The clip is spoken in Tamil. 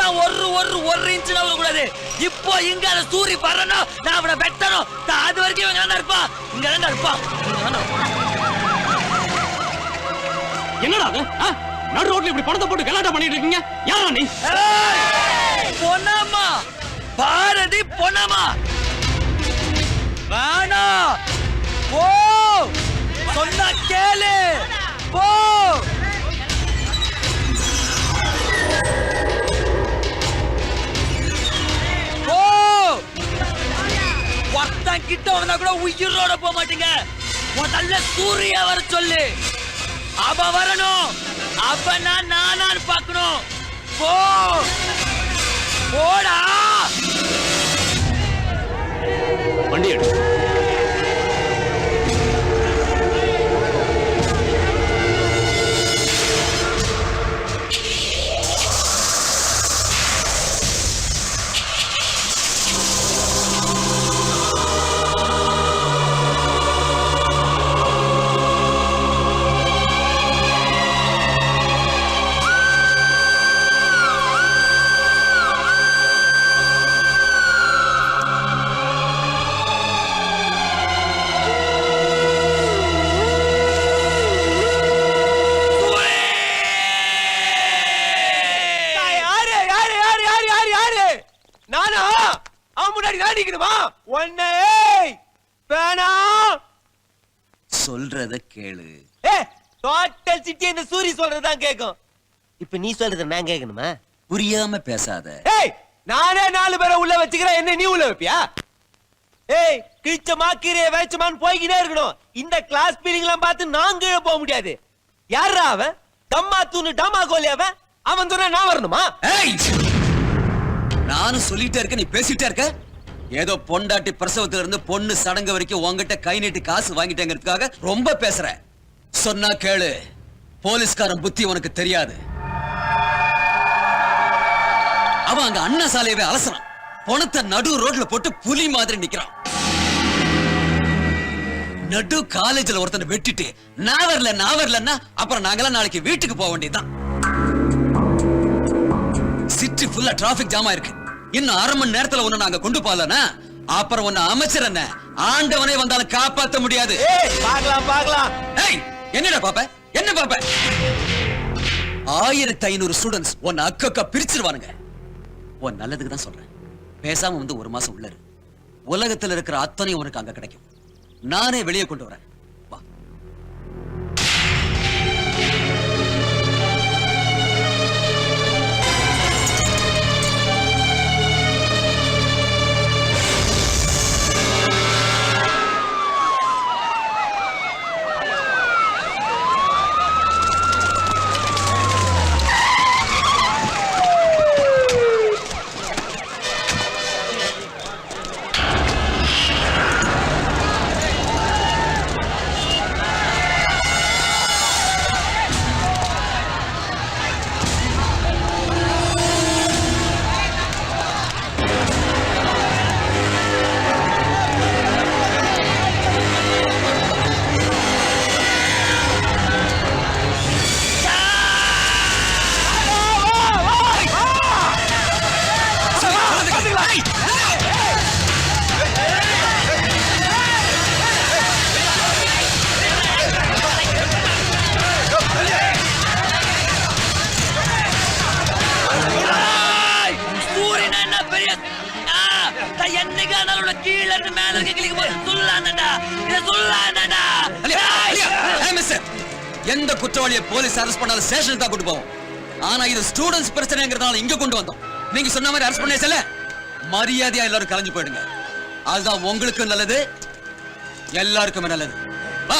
நான் ஒரு இன்ச் நவர கூடாது. இப்போ இங்க அந்த சூரி வரணும், நான் அவனை வெட்டணும். அது வரைக்கும் இவங்க தான் இருப்பான், இங்க தான் இருப்பான். என்னடா அது? நடு ரோட்ல இப்படி பணத்தை போட்டு கலாட்டம் பண்ணிட்டு இருக்கீங்க. யாரா நீ? பொன்னம்மா, பாரதி பொன்னம்மா. வேணா போ, சொன்னா கேளு, போ. ஒருத்தன் கிட்ட வந்தா கூட உயிரோட போக மாட்டீங்க. முதல்ல சூரிய வர சொல்லு, அவ வரணும். அப்ப நானான்னு பார்க்கணும். போ போடா. வண்டி எடு. சொல்றத கேளு. டோட்டல் சிட்டி இந்த சூரி சொல்றதுதான் கேக்கும். இப்ப நீ சொல்றது நான் கேட்கணுமா? புரியாம பேசாத. நானே 4 பேரை உள்ள வச்சுக்கிறேன், என்ன நீ உள்ள வைப்பியா? கிழிச்சமா கீரைய வேச்சமான்னு போய்கிட்டே இருக்கணும். இந்த கிளாஸ் பீலிங் எல்லாம் பார்த்து நான் கீழே போக முடியாது. யாரா அவன்? தம்மா தூணு டாமா கோலி அவன். அவன் சொன்னா நான் வரணுமா? நானும் சொல்லிட்டே இருக்க, நீ பேசிட்டே இருக்க. ஏதோ பொண்டாட்டி பிரசவத்துல இருந்து பொண்ணு சடங்கு வரைக்கும் உங்ககிட்ட கை நீட்டி காசு வாங்கிட்டேங்கிறதுக்காக ரொம்ப பேசுற. சொன்னா கேளு, போலீஸ்காரன் புத்தி உனக்கு தெரியாது. அவன் அங்க அண்ணா சாலையவே அலசறான். பணத்தை நடு ரோட்ல போட்டு புலி மாதிரி நிக்கிறான். நடு காலேஜ்ல ஒருத்தனை வெட்டிட்டு நான் வரலன்னா அப்புறம் நாங்கெல்லாம் நாளைக்கு வீட்டுக்கு போக வேண்டியதுதான். சிட்டி ஃபுல்லா டிராபிக் ஜாமா இருக்கு. இன்னும் 1/2 மணி நேரத்துல ஒண்ணு நாங்க கொண்டு போலனா அப்புறம் ஒண்ணு அமைச்சர் என்ன ஆண்டவனே வந்தாலும் காப்பாத்த முடியாது. பாக்கலாம். என்னடா பாப்ப? என்ன பாப்ப? 1500 ஸ்டூடண்ட்ஸ் உன்னை அக்கா பிரிச்சிருவானுங்க. உன் நல்லதுக்கு தான் சொல்றேன். பேசாம வந்து 1 மாசம் உள்ள இரு. உலகத்துல இருக்கிற அத்தனையும் உனக்கு அங்க கிடைக்கும். நானே வெளியே கொண்டு வரேன். வா. எந்த குற்றவாளியை போலீஸ் அரெஸ்ட் பண்ணாலும் ஸ்டேஷனுக்கு தான் கூட்டு போவோம். ஆனா இது ஸ்டூடண்ட்ஸ் பிரச்சனைங்கிறதால இங்க கொண்டு வந்தோம். நீங்க சொன்ன மாதிரி அரெஸ்ட் பண்ணல, மரியாதையா எல்லாரும் கலைஞ்சு போயிடுங்க. அதுதான் உங்களுக்கும் நல்லது, எல்லாருக்குமே நல்லது. வா.